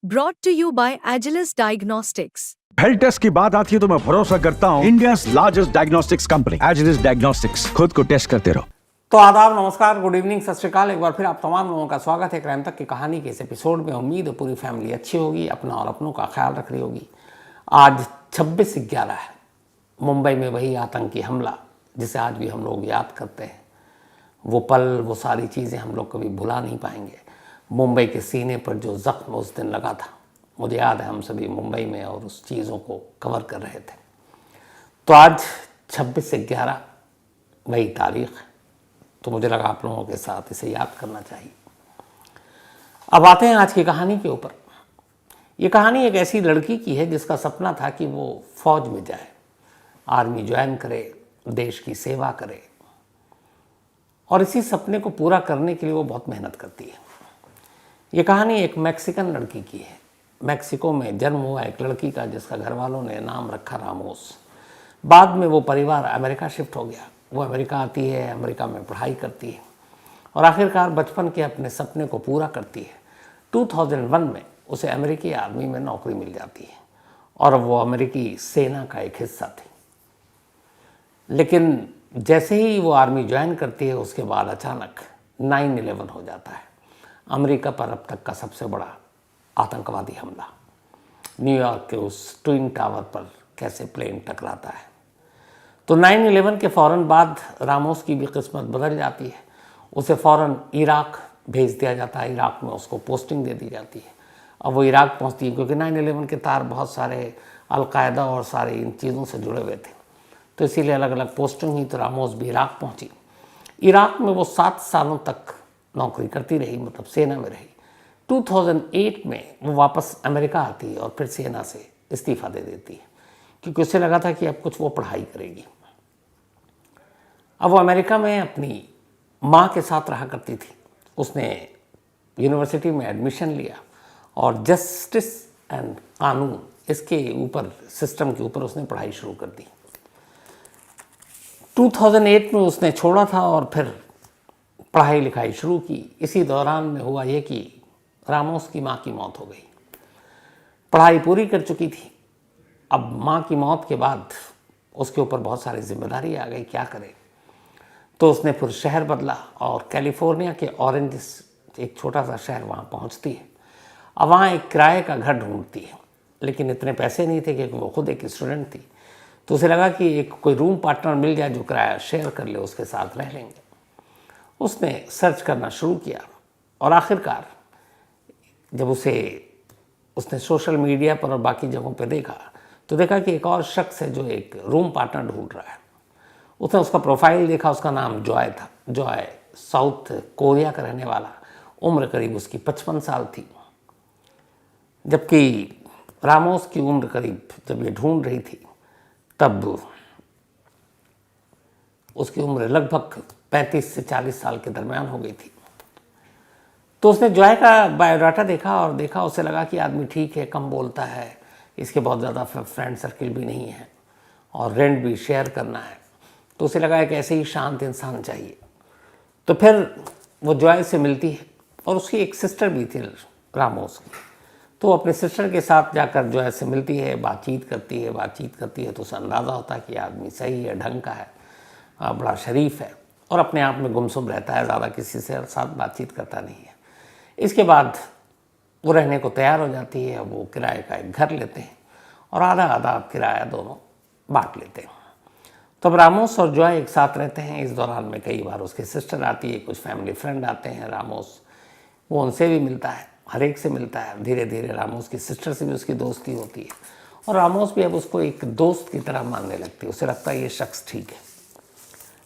brought to you by Agilus Diagnostics. Health test की बात आती है तो मैं भरोसा करता हूँ India largest diagnostics company Agilus diagnostics. खुद को टेस्ट करते रहो। तो आदाब, नमस्कार, गुड इवनिंग, सत श्री अकाल। एक बार फिर आप तमाम लोगों का स्वागत है क्राइम तक की कहानी के इस एपिसोड में। उम्मीद है पूरी फैमिली अच्छी होगी, अपना और अपनों का ख्याल रख रही होगी। आज 26/11 है। मुंबई में वही आतंकी हमला जिसे आज भी हम लोग याद करते हैं। वो पल, वो सारी चीज़ें हम लोग कभी भुला नहीं पाएंगे। मुंबई के सीने पर जो जख्म उस दिन लगा था, मुझे याद है हम सभी मुंबई में और उस चीज़ों को कवर कर रहे थे। तो आज 26/11 वही तारीख है, तो मुझे लगा आप लोगों के साथ इसे याद करना चाहिए। अब आते हैं आज की कहानी के ऊपर। ये कहानी एक ऐसी लड़की की है जिसका सपना था कि वो फौज में जाए, आर्मी ज्वाइन करे, देश की सेवा करे, और इसी सपने को पूरा करने के लिए वो बहुत मेहनत करती है। ये कहानी एक मैक्सिकन लड़की की है। मैक्सिको में जन्म हुआ एक लड़की का जिसका घर वालों ने नाम रखा रामोस। बाद में वो परिवार अमेरिका शिफ्ट हो गया। वो अमेरिका आती है, अमेरिका में पढ़ाई करती है और आखिरकार बचपन के अपने सपने को पूरा करती है। 2001 में उसे अमेरिकी आर्मी में नौकरी मिल जाती है और वो अमेरिकी सेना का एक हिस्सा थी। लेकिन जैसे ही वो आर्मी ज्वाइन करती है, उसके बाद अचानक 9/11 हो जाता है। अमेरिका पर अब तक का सबसे बड़ा आतंकवादी हमला। न्यूयॉर्क के उस ट्विन टावर पर कैसे प्लेन टकराता है। तो 9/11 के फ़ौरन बाद रामोस की भी किस्मत बदल जाती है। उसे फ़ौरन इराक भेज दिया जाता है। इराक में उसको पोस्टिंग दे दी जाती है। अब वो इराक पहुंचती है क्योंकि 9/11 के तार बहुत सारे अलकायदा और सारे इन चीज़ों से जुड़े हुए थे, तो इसीलिए अलग अलग पोस्टिंग हुई। तो रामोस भी इराक पहुंची। इराक में वो 7 सालों तक नौकरी करती रही, मतलब सेना में रही। 2008 में वो वापस अमेरिका आती है और फिर सेना से इस्तीफ़ा दे देती है क्योंकि उसे लगा था कि अब कुछ वो पढ़ाई करेगी। अब वो अमेरिका में अपनी माँ के साथ रहा करती थी। उसने यूनिवर्सिटी में एडमिशन लिया और जस्टिस एंड कानून, इसके ऊपर, सिस्टम के ऊपर उसने पढ़ाई शुरू कर दी। 2008 में उसने छोड़ा था और फिर पढ़ाई लिखाई शुरू की। इसी दौरान में हुआ ये कि रामोस की माँ की मौत हो गई। पढ़ाई पूरी कर चुकी थी। अब माँ की मौत के बाद उसके ऊपर बहुत सारी जिम्मेदारी आ गई, क्या करे। तो उसने फिर शहर बदला और कैलिफोर्निया के ऑरेंज, एक छोटा सा शहर, वहाँ पहुँचती है। अब वहाँ एक किराए का घर ढूंढती है, लेकिन इतने पैसे नहीं थे क्योंकि वो खुद एक स्टूडेंट थी। तो उसे लगा कि एक कोई रूम पार्टनर मिल जाए जो किराया शेयर कर ले, उसके साथ रह लेंगे। उसने सर्च करना शुरू किया और आखिरकार जब उसने सोशल मीडिया पर और बाकी जगहों पर देखा तो देखा कि एक और शख्स है जो एक रूम पार्टनर ढूंढ रहा है। उसने उसका प्रोफाइल देखा, उसका नाम जॉय था। जॉय साउथ कोरिया का रहने वाला, उम्र करीब उसकी 55 साल थी, जबकि रामोस की उम्र करीब, जब ये ढूंढ रही थी तब उसकी उम्र लगभग 35 से 40 साल के दरमियान हो गई थी। तो उसने जॉय का बायोडाटा देखा और देखा, उसे लगा कि आदमी ठीक है, कम बोलता है, इसके बहुत ज़्यादा फ्रेंड सर्किल भी नहीं है और रेंट भी शेयर करना है। तो उसे लगा कि ऐसे ही शांत इंसान चाहिए। तो फिर वो जॉय से मिलती है और उसकी एक सिस्टर भी थी रामोस की। तो अपने सिस्टर के साथ जाकर जॉय से मिलती है, बातचीत करती है तो उसे अंदाज़ा होता है कि आदमी सही है, ढंग का है, बड़ा शरीफ है और अपने आप में गुमसुम रहता है, ज़्यादा किसी से साथ बातचीत करता नहीं है। इसके बाद वो रहने को तैयार हो जाती है। वो किराए का एक घर लेते हैं और आधा आधा किराया दोनों बांट लेते हैं। तब रामोस और जॉय एक साथ रहते हैं। इस दौरान में कई बार उसकी सिस्टर आती है, कुछ फैमिली फ्रेंड आते हैं। रामोस वो उनसे भी मिलता है, हर एक से मिलता है। धीरे धीरे रामोस की सिस्टर से भी उसकी दोस्ती होती है और रामोस भी अब उसको एक दोस्त की तरह मानने लगती है। उसे लगता है ये शख्स ठीक है।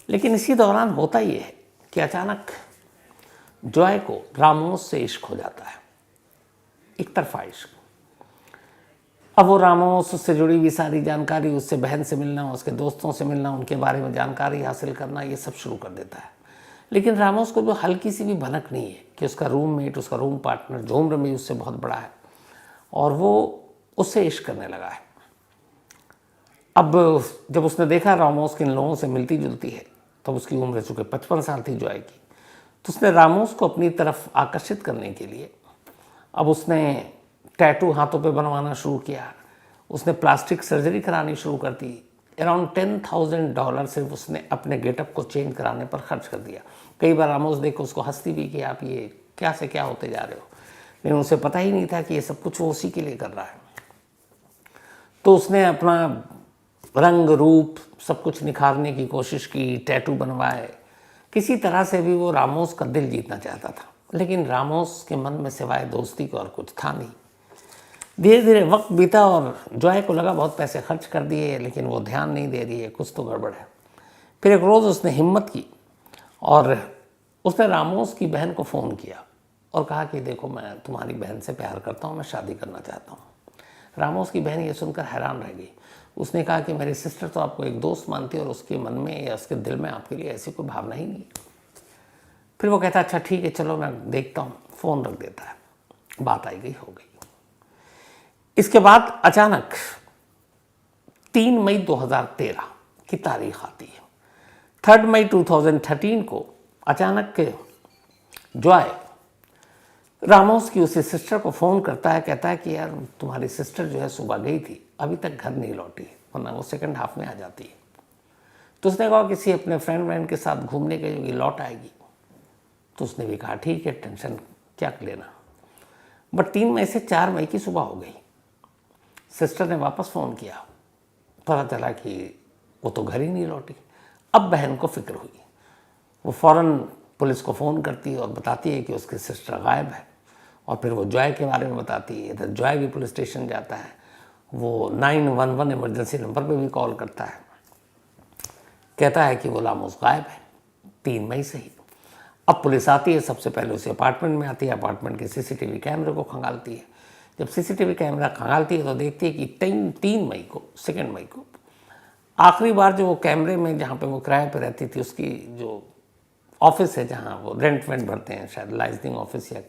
लेकिन इसी दौरान होता ये है कि अचानक जॉय को रामोस से इश्क हो जाता है, एक तरफा इश्क। अब वो रामोस, उससे जुड़ी हुई सारी जानकारी, उससे बहन से मिलना, उसके दोस्तों से मिलना, उनके बारे में जानकारी हासिल करना, ये सब शुरू कर देता है। लेकिन रामोस को भी हल्की सी भी भनक नहीं है कि उसका रूममेट, उसका रूम पार्टनर, जो उम्र में उससे बहुत बड़ा है और वो उससे इश्क करने लगा है। अब जब उसने देखा रामोस किन लोगों से मिलती जुलती है, तब उसकी उम्र चूँकि 55 साल थी जॉय की, तो उसने रामोस को अपनी तरफ आकर्षित करने के लिए अब उसने टैटू हाथों पे बनवाना शुरू किया, उसने प्लास्टिक सर्जरी करानी शुरू कर दी। अराउंड $10,000 सिर्फ उसने अपने गेटअप को चेंज कराने पर खर्च कर दिया। कई बार रामोस देख उसको हंसती भी कि आप ये क्या से क्या होते जा रहे हो, लेकिन उसे पता ही नहीं था कि ये सब कुछ वो उसी के लिए कर रहा है। तो उसने अपना रंग रूप सब कुछ निखारने की कोशिश की, टैटू बनवाए, किसी तरह से भी वो रामोस का दिल जीतना चाहता था। लेकिन रामोस के मन में सिवाय दोस्ती को और कुछ था नहीं। धीरे धीरे वक्त बीता और जॉय को लगा बहुत पैसे खर्च कर दिए, लेकिन वो ध्यान नहीं दे रही है, कुछ तो गड़बड़ है। फिर एक रोज़ उसने हिम्मत की और उसने रामोस की बहन को फ़ोन किया और कहा कि देखो, मैं तुम्हारी बहन से प्यार करता हूँ, मैं शादी करना चाहता हूँ। रामोस की बहन ये सुनकर हैरान रह गई। उसने कहा कि मेरी सिस्टर तो आपको एक दोस्त मानती है और उसके मन में या उसके दिल में आपके लिए ऐसी कोई भावना ही नहीं। फिर वो कहता अच्छा ठीक है, चलो मैं देखता हूँ, फ़ोन रख देता है। बात आई गई हो गई। इसके बाद अचानक 3 मई 2013 की तारीख आती है। 3 मई 2013 को अचानक जॉय रामोस की उसी सिस्टर को फ़ोन करता है, कहता है कि यार तुम्हारी सिस्टर जो है सुबह गई थी, अभी तक घर नहीं लौटी, वरना वो सेकंड हाफ में आ जाती है। तो उसने कहा किसी अपने फ्रेंड के साथ घूमने गई होगी, लौट आएगी। तो उसने भी कहा ठीक है, टेंशन क्या लेना। बट 3 मई से 4 मई की सुबह हो गई। सिस्टर ने वापस फ़ोन किया, पता चला कि वो तो घर ही नहीं लौटी। अब बहन को फिक्र हुई, वो फ़ौरन पुलिस को फ़ोन करती है और बताती है कि उसकी सिस्टर गायब है। और फिर वो जॉय के बारे में बताती है। इधर जॉय भी पुलिस स्टेशन जाता है, वो 911 इमरजेंसी नंबर पे भी कॉल करता है, कहता है कि वो रामोस गायब है 3 मई से ही। अब पुलिस आती है, सबसे पहले उसे अपार्टमेंट में आती है, अपार्टमेंट के सीसीटीवी कैमरे को खंगालती है। जब सीसीटीवी कैमरा खंगालती है तो देखती है कि 3 मई को, 2 मई को आखिरी बार जो वो कैमरे में जहाँ पे वो किराए पे रहती थी, उसकी जो ऑफिस है जहाँ वो रेंट वेंट भरते हैं, शायद लाइजनिंग ऑफिस या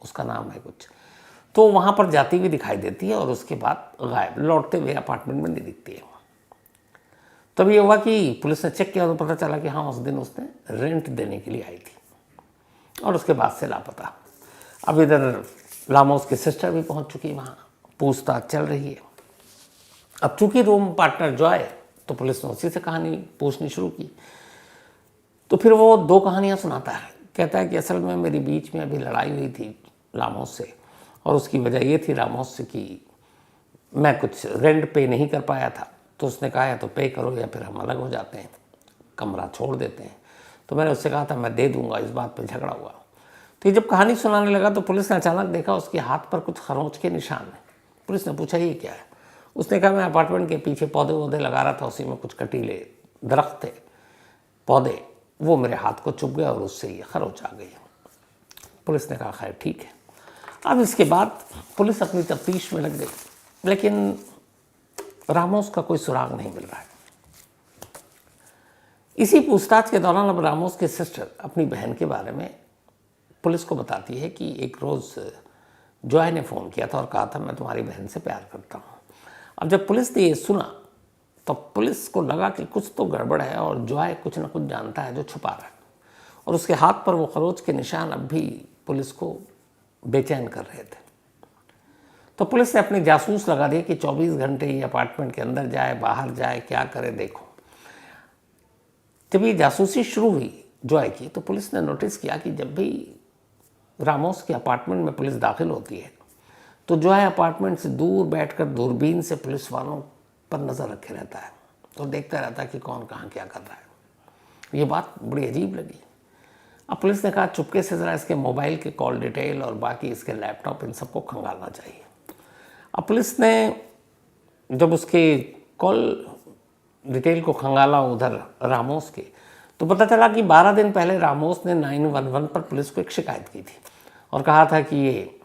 उसका नाम है कुछ, तो वहाँ पर जाती हुई दिखाई देती है और उसके बाद गायब, लौटते हुए अपार्टमेंट में नहीं दिखती है। तब ये हुआ कि पुलिस ने चेक किया तो पता चला कि हाँ, उस दिन उसने रेंट देने के लिए आई थी और उसके बाद से लापता। अब इधर रामोस की सिस्टर भी पहुंच चुकी, वहाँ पूछताछ चल रही है। अब चूंकि रूम पार्टनर जॉय, तो पुलिस ने उसी से कहानी पूछनी शुरू की। तो फिर वो 2 कहानियाँ सुनाता है। कहता है कि असल में मेरी बीच में अभी लड़ाई हुई थी रामोस से, और उसकी वजह ये थी रामोस से कि मैं कुछ रेंट पे नहीं कर पाया था। तो उसने कहा या तो पे करो या फिर हम अलग हो जाते हैं, कमरा छोड़ देते हैं। तो मैंने उससे कहा था मैं दे दूंगा, इस बात पे झगड़ा हुआ। तो ये जब कहानी सुनाने लगा तो पुलिस ने अचानक देखा उसके हाथ पर कुछ खरोंच के निशान हैं। पुलिस ने पूछा ये क्या है। उसने कहा मैं अपार्टमेंट के पीछे पौधे वौधे लगा रहा था, उसी में कुछ कटीले दरख्त थे, पौधे, वो मेरे हाथ को चुभ गया और उससे ये खरोंच आ गई। पुलिस ने कहा खैर ठीक है। अब इसके बाद पुलिस अपनी तफ्तीश में लग गई, लेकिन रामोस का कोई सुराग नहीं मिल रहा है। इसी पूछताछ के दौरान अब रामोस के सिस्टर अपनी बहन के बारे में पुलिस को बताती है कि एक रोज़ जॉय ने फ़ोन किया था और कहा था मैं तुम्हारी बहन से प्यार करता हूँ। अब जब पुलिस ने ये सुना तो पुलिस को लगा कि कुछ तो गड़बड़ है और जॉय कुछ ना कुछ जानता है जो छुपा रहा है, और उसके हाथ पर वो खरोच के निशान अब भी पुलिस को बेचैन कर रहे थे। तो पुलिस ने अपने जासूस लगा दिए कि 24 घंटे ये अपार्टमेंट के अंदर जाए, बाहर जाए, क्या करे देखो। जब ये जासूसी शुरू हुई जॉय की, तो पुलिस ने नोटिस किया कि जब भी रामोस के अपार्टमेंट में पुलिस दाखिल होती है तो जॉय अपार्टमेंट से दूर बैठकर दूरबीन से पुलिस वालों पर नज़र रखे रहता है और देखता रहता है कि कौन कहाँ क्या कर रहा है। ये बात बड़ी अजीब लगी। अब पुलिस ने कहा चुपके से ज़रा इसके मोबाइल के कॉल डिटेल और बाकी इसके लैपटॉप, इन सबको खंगालना चाहिए। अब पुलिस ने जब उसके कॉल डिटेल को खंगाला उधर रामोस के, तो पता चला कि 12 दिन पहले रामोस ने 911 पर पुलिस को एक शिकायत की थी और कहा था कि ये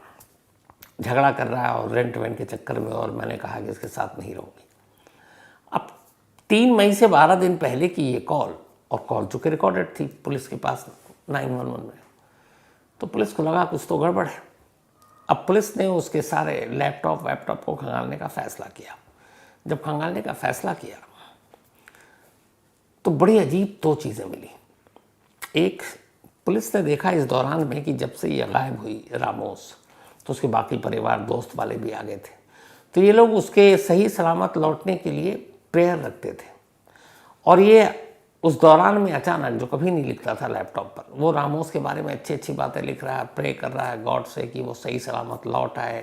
झगड़ा कर रहा है और रेंट वेंट के चक्कर में, और मैंने कहा कि इसके साथ नहीं रहूँगी। अब 3 मई से 12 दिन पहले की ये कॉल, और कॉल चूँकि रिकॉर्डेड थी पुलिस के पास 911 में, तो पुलिस को लगा कुछ तो गड़बड़ है। अब पुलिस ने उसके सारे लैपटॉप वैपटॉप को खंगालने का फ़ैसला किया। जब खंगालने का फ़ैसला किया तो बड़ी अजीब 2 चीज़ें मिली। एक, पुलिस ने देखा इस दौरान में कि जब से ये गायब हुई रामोस, तो उसके बाकी परिवार दोस्त वाले भी आ गए थे। तो ये लोग उसके सही सलामत लौटने के लिए प्रेयर रखते थे। और ये उस दौरान में अचानक, जो कभी नहीं लिखता था लैपटॉप पर, वो रामोस के बारे में अच्छी अच्छी बातें लिख रहा है, प्रे कर रहा है गॉड से कि वो सही सलामत लौट आए,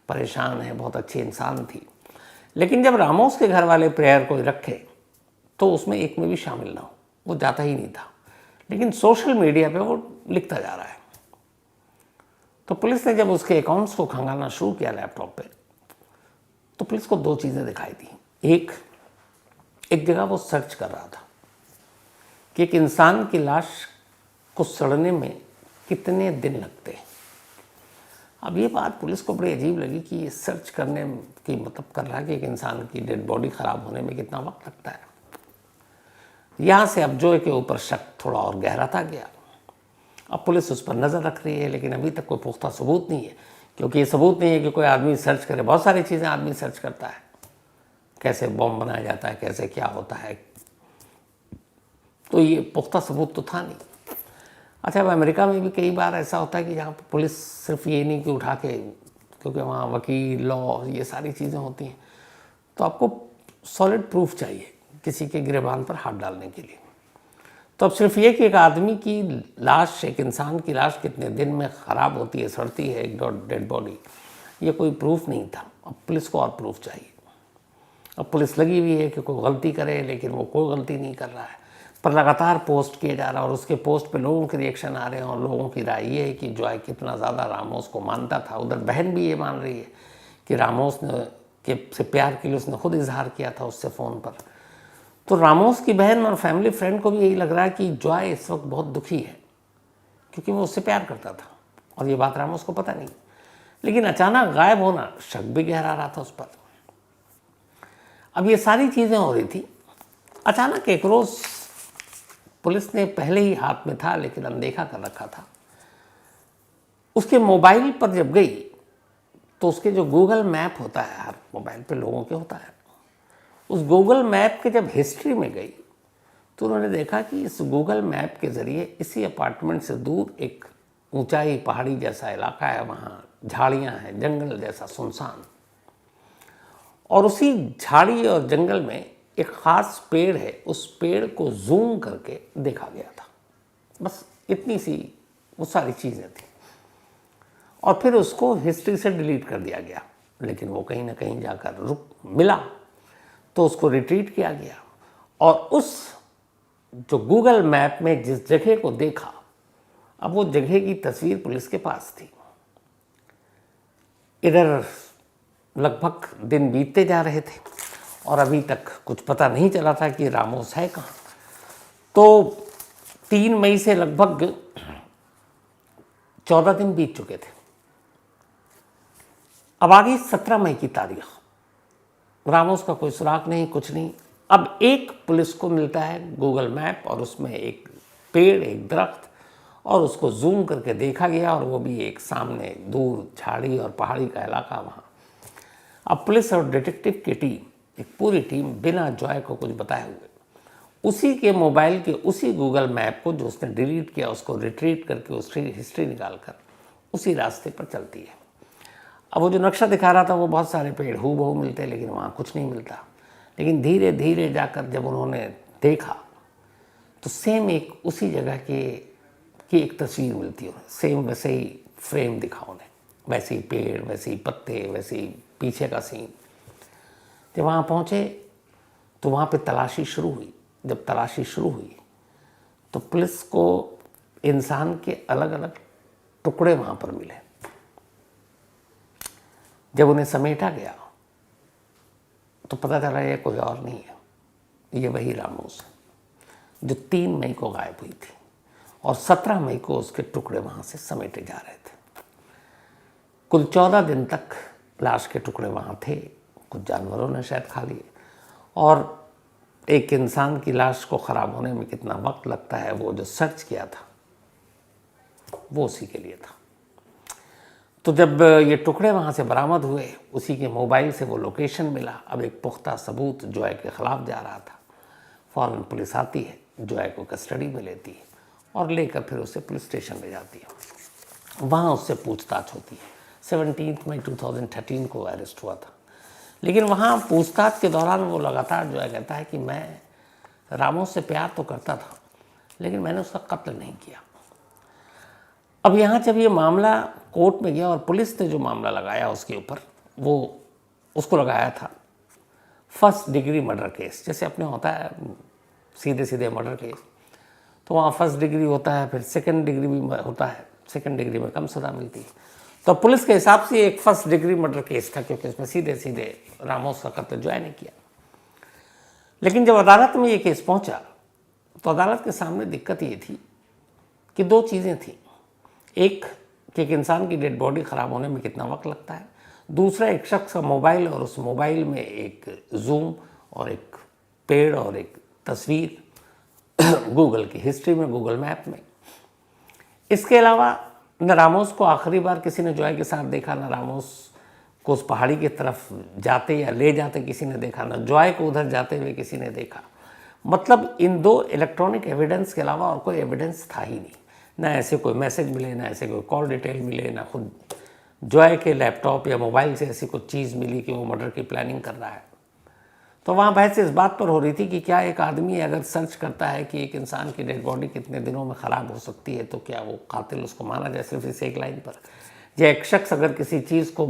परेशान है, बहुत अच्छी इंसान थी। लेकिन जब रामोस के घर वाले प्रेयर कोई रखे तो उसमें एक में भी शामिल ना हो, वो जाता ही नहीं था। लेकिन सोशल मीडिया पे वो लिखता जा रहा है। तो पुलिस ने जब उसके अकाउंट्स को खंगालना शुरू किया लैपटॉप पे, तो पुलिस को दो चीज़ें दिखाई दी। एक जगह वो सर्च कर रहा था कि एक इंसान की लाश को सड़ने में कितने दिन लगते हैं। अब ये बात पुलिस को बड़ी अजीब लगी कि ये सर्च करने की मतलब कर रहा है कि एक इंसान की डेड बॉडी ख़राब होने में कितना वक्त लगता है। यहाँ से अब जॉय के ऊपर शक थोड़ा और गहराता गया। अब पुलिस उस पर नज़र रख रही है, लेकिन अभी तक कोई पुख्ता सबूत नहीं है, क्योंकि ये सबूत नहीं है कि कोई आदमी सर्च करे। बहुत सारी चीज़ें आदमी सर्च करता है, कैसे बॉम्ब बनाया जाता है, कैसे क्या होता है, तो ये पुख्ता सबूत तो था नहीं। अच्छा, अब अमेरिका में भी कई बार ऐसा होता है कि जहाँ पर पुलिस सिर्फ ये नहीं कि उठा के, क्योंकि वहाँ वकील, लॉ, ये सारी चीज़ें होती हैं, तो आपको सॉलिड प्रूफ चाहिए किसी के गिरबान पर हाथ डालने के लिए। तो अब सिर्फ ये कि एक आदमी की लाश, एक इंसान की लाश कितने दिन में ख़राब होती है, सड़ती है, एक डेड बॉडी, ये कोई प्रूफ नहीं था। अब पुलिस को और प्रूफ चाहिए। अब पुलिस लगी हुई है कि कोई गलती करे, लेकिन वो कोई गलती नहीं कर रहा है, पर लगातार पोस्ट किए जा रहा है और उसके पोस्ट पे लोगों के रिएक्शन आ रहे हैं। और लोगों की राय ये है कि जॉय कितना ज़्यादा रामोस को मानता था। उधर बहन भी ये मान रही है कि रामोस ने से प्यार के लिए उसने खुद इजहार किया था उससे फ़ोन पर। तो रामोस की बहन और फैमिली फ्रेंड को भी यही लग रहा है कि जॉय इस वक्त बहुत दुखी है, क्योंकि वो उससे प्यार करता था और ये बात रामोस को पता नहीं। लेकिन अचानक गायब होना, शक भी गहरा रहा था उस पर। अब ये सारी चीज़ें हो रही थी। अचानक एक रोज़ पुलिस ने पहले ही हाथ में था लेकिन अनदेखा कर रखा था, उसके मोबाइल पर जब गई तो उसके जो गूगल मैप होता है, हर मोबाइल पे लोगों के होता है, उस गूगल मैप के जब हिस्ट्री में गई तो उन्होंने देखा कि इस गूगल मैप के ज़रिए इसी अपार्टमेंट से दूर एक ऊंचाई पहाड़ी जैसा इलाका है, वहाँ झाड़ियाँ हैं, जंगल जैसा सुनसान, और उसी झाड़ी और जंगल में एक ख़ास पेड़ है, उस पेड़ को जूम करके देखा गया था। बस इतनी सी वो सारी चीज़ें थी, और फिर उसको हिस्ट्री से डिलीट कर दिया गया। लेकिन वो कहीं ना कहीं जाकर रुक मिला तो उसको रिट्रीट किया गया, और उस जो गूगल मैप में जिस जगह को देखा, अब वो जगह की तस्वीर पुलिस के पास थी। इधर लगभग दिन बीतते जा रहे थे और अभी तक कुछ पता नहीं चला था कि रामोस है कहाँ। तो 3 मई से लगभग 14 दिन बीत चुके थे। अब आ गई 17 मई की तारीख। रामोस का कोई सुराग नहीं, कुछ नहीं। अब एक पुलिस को मिलता है गूगल मैप, और उसमें एक पेड़, एक दरख्त, और उसको जूम करके देखा गया, और वो भी एक सामने दूर झाड़ी और पहाड़ी का इलाका वहाँ। अब पुलिस और डिटेक्टिव की टीम, एक पूरी टीम, बिना जॉय को कुछ बताए हुए उसी के मोबाइल के उसी गूगल मैप को जो उसने डिलीट किया उसको रिट्रीट करके उसकी हिस्ट्री निकाल कर उसी रास्ते पर चलती है। अब वो जो नक्शा दिखा रहा था वो बहुत सारे पेड़ हूबहू मिलते, लेकिन वहाँ कुछ नहीं मिलता। लेकिन धीरे धीरे जाकर जब उन्होंने देखा तो सेम एक उसी जगह की एक तस्वीर मिलती है। सेम वैसे ही फ्रेम दिखा उन्हें, वैसे ही पेड़, वैसे ही पत्ते, वैसे ही पीछे का सीन। जब वहाँ पहुँचे तो वहाँ पे तलाशी शुरू हुई। जब तलाशी शुरू हुई तो पुलिस को इंसान के अलग अलग टुकड़े वहाँ पर मिले। जब उन्हें समेटा गया तो पता चला ये कोई और नहीं है, ये वही रामोस है जो 3 मई को गायब हुई थी, और 17 मई को उसके टुकड़े वहाँ से समेटे जा रहे थे। कुल 14 दिन तक लाश के टुकड़े वहाँ थे, कुछ जानवरों ने शायद खा लिए, और एक इंसान की लाश को ख़राब होने में कितना वक्त लगता है वो जो सर्च किया था वो उसी के लिए था। तो जब ये टुकड़े वहाँ से बरामद हुए, उसी के मोबाइल से वो लोकेशन मिला। अब एक पुख्ता सबूत जॉय के ख़िलाफ़ जा रहा था। फ़ौरन पुलिस आती है, जॉय को कस्टडी में लेती है और लेकर फिर उसे पुलिस स्टेशन ले जाती है। वहाँ उससे पूछताछ होती है। 17 मई 2013 को अरेस्ट हुआ था। लेकिन वहाँ पूछताछ के दौरान वो लगातार जो है कहता है कि मैं रामोस से प्यार तो करता था, लेकिन मैंने उसका कत्ल नहीं किया। अब यहाँ जब ये मामला कोर्ट में गया और पुलिस ने जो मामला लगाया उसके ऊपर, वो उसको लगाया था फर्स्ट डिग्री मर्डर केस। जैसे अपने होता है सीधे सीधे मर्डर केस, तो वहाँ फर्स्ट डिग्री होता है, फिर सेकंड डिग्री भी होता है, सेकंड डिग्री में कम सज़ा मिलती है। तो पुलिस के हिसाब से एक फर्स्ट डिग्री मर्डर केस था, क्योंकि इसमें सीधे सीधे रामोस का कत्ल जो है नहीं किया। लेकिन जब अदालत में ये केस पहुंचा तो अदालत के सामने दिक्कत ये थी कि दो चीज़ें थी। एक कि एक इंसान की डेड बॉडी ख़राब होने में कितना वक्त लगता है, दूसरा एक शख्स का मोबाइल और उस मोबाइल में एक जूम और एक पेड़ और एक तस्वीर गूगल की हिस्ट्री में, गूगल मैप में। इसके अलावा न रामोस को आखिरी बार किसी ने जॉय के साथ देखा, न रामोस को उस पहाड़ी की तरफ जाते या ले जाते किसी ने देखा, न जॉय को उधर जाते हुए किसी ने देखा। मतलब इन दो इलेक्ट्रॉनिक एविडेंस के अलावा और कोई एविडेंस था ही नहीं। ना ऐसे कोई मैसेज मिले, ना ऐसे कोई कॉल डिटेल मिले, ना खुद जॉय के लैपटॉप या मोबाइल से ऐसी कुछ चीज़ मिली कि वो मर्डर की प्लानिंग कर रहा है। तो वहाँ बहस इस बात पर हो रही थी कि क्या एक आदमी अगर सर्च करता है कि एक इंसान की डेड बॉडी कितने दिनों में ख़राब हो सकती है, तो क्या वो कातिल उसको माना जाए सिर्फ इस एक लाइन पर? या एक शख्स अगर किसी चीज़ को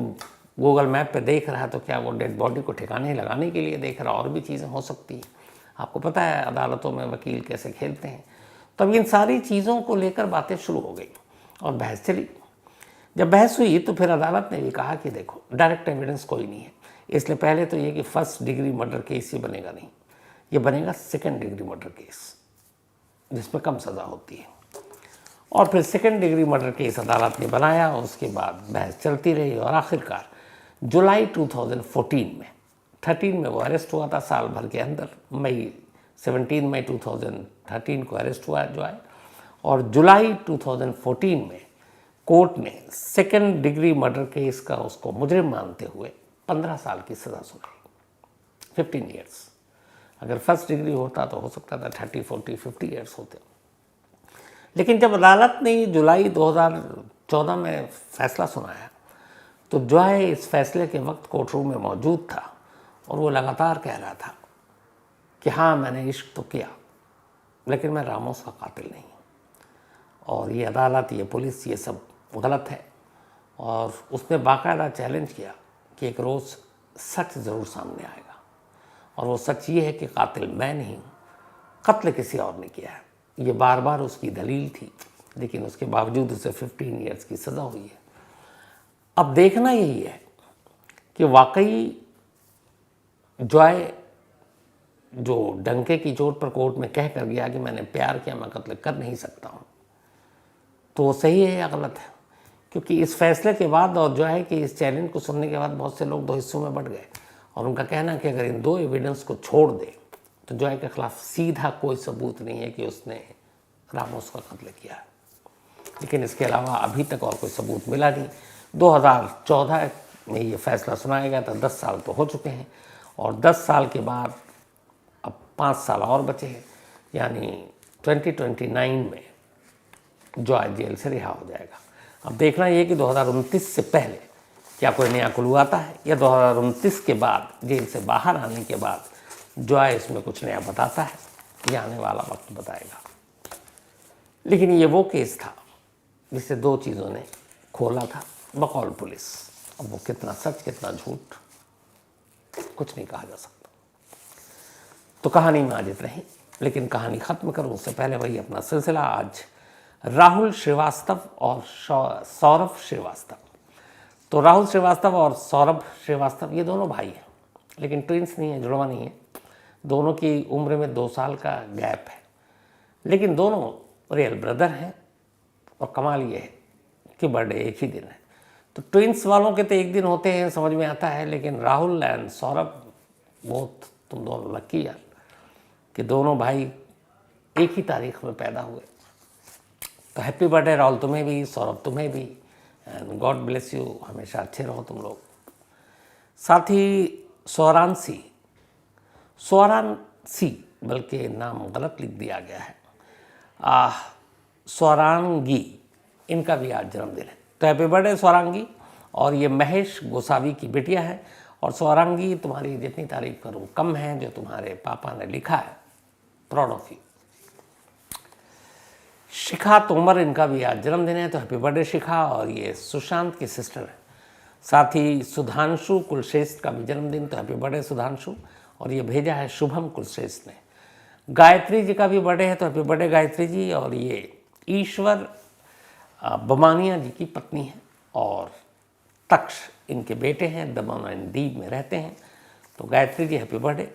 गूगल मैप पे देख रहा है तो क्या वो डेड बॉडी को ठिकाने लगाने के लिए देख रहा है? और भी चीज़ें हो सकती हैं। आपको पता है अदालतों में वकील कैसे खेलते हैं। तब इन सारी चीज़ों को लेकर बातें शुरू हो गई और बहस चली। जब बहस हुई तो फिर अदालत ने भी कहा कि देखो डायरेक्ट एविडेंस कोई नहीं है, इसलिए पहले तो ये कि फर्स्ट डिग्री मर्डर केस ये बनेगा नहीं, ये बनेगा सेकंड डिग्री मर्डर केस जिसमें कम सज़ा होती है। और फिर सेकंड डिग्री मर्डर केस अदालत ने बनाया। उसके बाद बहस चलती रही और आखिरकार जुलाई 2014 में 13 में वो अरेस्ट हुआ था, साल भर के अंदर। 17 मई 2013 को अरेस्ट हुआ जो है, और जुलाई 2014 में कोर्ट ने सेकंड डिग्री मर्डर केस का उसको मुजरिम मानते हुए 15 साल की सज़ा सुनाई, 15 ईयर्स। अगर फर्स्ट डिग्री होता तो हो सकता था 30, 40, 50 ईयर्स होते। लेकिन जब अदालत ने जुलाई 2014 में फैसला सुनाया तो जॉय इस फैसले के वक्त कोर्ट रूम में मौजूद था और वो लगातार कह रहा था कि हाँ मैंने इश्क तो किया, लेकिन मैं रामोस का कातिल नहीं। और ये अदालत, ये पुलिस, ये सब गलत है। और उसने बाकायदा चैलेंज किया कि एक रोज़ सच ज़रूर सामने आएगा, और वो सच ये है कि कातिल मैं नहीं हूँ, कत्ल किसी और ने किया है। ये बार बार उसकी दलील थी, लेकिन उसके बावजूद उसे 15 ईयर्स की सज़ा हुई है। अब देखना यही है कि वाकई जॉय जो डंके की चोट पर कोर्ट में कह कर गया कि मैंने प्यार किया, मैं कत्ल कर नहीं सकता हूँ, तो वो सही है या गलत है? क्योंकि इस फैसले के बाद और जो है कि इस चैलेंज को सुनने के बाद बहुत से लोग दो हिस्सों में बढ़ गए, और उनका कहना कि अगर इन दो एविडेंस को छोड़ दे तो जॉय के खिलाफ सीधा कोई सबूत नहीं है कि उसने रामोस का कत्ल किया है। लेकिन इसके अलावा अभी तक और कोई सबूत मिला नहीं। 2014 में ये फैसला सुनाया गया था, 10 साल तो हो चुके हैं, और 10 साल के बाद अब 5 साल और बचे हैं, यानी 2029 में जॉय जेल से रिहा हो जाएगा। अब देखना ये कि 2029 से पहले क्या कोई नया क्लू आता है, या 2029 के बाद जेल से बाहर आने के बाद जॉय इसमें कुछ नया बताता है, ये आने वाला वक्त बताएगा। लेकिन ये वो केस था जिसे दो चीज़ों ने खोला था बकौल पुलिस। अब वो कितना सच कितना झूठ कुछ नहीं कहा जा सकता। तो कहानी में आज इतना ही, लेकिन कहानी ख़त्म करूँ उससे पहले वही अपना सिलसिला। आज राहुल श्रीवास्तव और सौरभ श्रीवास्तव। तो राहुल श्रीवास्तव और सौरभ श्रीवास्तव ये दोनों भाई हैं, लेकिन ट्विंस नहीं है, जुड़वा नहीं है। दोनों की उम्र में 2 साल का गैप है, लेकिन दोनों रियल ब्रदर हैं। और कमाल ये है कि बर्थडे एक ही दिन है। तो ट्विंस वालों के तो एक दिन होते हैं, समझ में आता है, लेकिन राहुल एंड सौरभ बहुत, तुम दोनों लकी यार कि दोनों भाई एक ही तारीख में पैदा हुए। तो हैप्पी बर्थडे राहुल तुम्हें भी, सौरभ तुम्हें भी, एंड गॉड ब्लेस यू, हमेशा अच्छे रहो तुम लोग। साथ ही सौरानसी बल्कि नाम गलत लिख दिया गया है, स्वरांगी, इनका भी आज जन्मदिन है। तो हैप्पी बर्थडे स्वरांगी, और ये महेश गोसावी की बिटिया है। और स्वरांगी, तुम्हारी जितनी तारीफ करूं कम है, जो तुम्हारे पापा ने लिखा है, प्राउड ऑफ यू। शिखा तोमर, इनका भी आज जन्मदिन है, तो हैप्पी बर्थडे शिखा। और ये सुशांत की सिस्टर है। साथ ही सुधांशु कुलश्रेष्ठ का भी जन्मदिन, तो हैप्पी बर्थडे सुधांशु। और ये भेजा है शुभम कुलश्रेष्ठ ने। गायत्री जी का भी बर्थडे है, तो हैप्पी बर्थडे गायत्री जी। और ये ईश्वर बमानिया जी की पत्नी है और तक्ष इनके बेटे हैं, दमन एंड दीव में रहते हैं, तो गायत्री जी हैप्पी बर्थडे।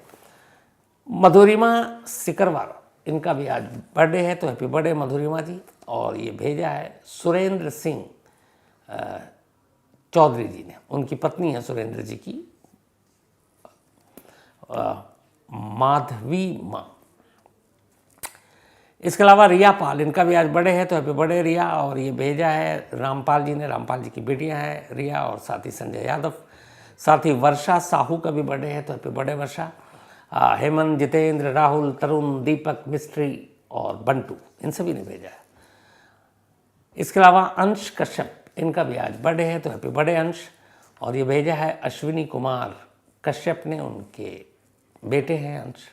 मधुरिमा सिकरवार, इनका भी आज बर्थडे है, तो हैप्पी बर्थडे मधुरिमा जी। और ये भेजा है सुरेंद्र सिंह चौधरी जी ने, उनकी पत्नी है सुरेंद्र जी की माधवी माँ। इसके अलावा रिया पाल, इनका भी आज बर्थडे है, तो हैप्पी बर्थडे रिया। और ये भेजा है रामपाल जी ने, रामपाल जी की बेटियां हैं रिया और साथ ही संजय यादव। साथ ही वर्षा साहू का भी बर्थडे है, तो हैप्पी बर्थडे वर्षा। हेमंत, जितेंद्र, राहुल, तरुण, दीपक, मिस्ट्री और बंटू, इन सभी ने भेजा है। इसके अलावा अंश कश्यप, इनका भी आज बर्थडे है, तो हैप्पी बर्थडे अंश। और ये भेजा है अश्विनी कुमार कश्यप ने, उनके बेटे हैं अंश।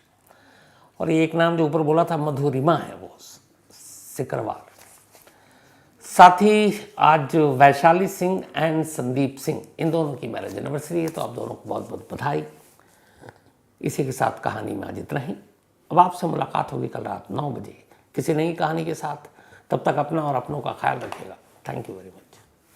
और ये एक नाम जो ऊपर बोला था मधुरिमा है, वो सिकरवार। साथ ही आज वैशाली सिंह एंड संदीप सिंह, इन दोनों की मैरिज एनिवर्सरी है, तो आप दोनों को बहुत बहुत बधाई। इसी के साथ कहानी में आज इतना ही। अब आपसे मुलाकात होगी कल रात 9 बजे किसी नई कहानी के साथ। तब तक अपना और अपनों का ख्याल रखिएगा। Thank you very much.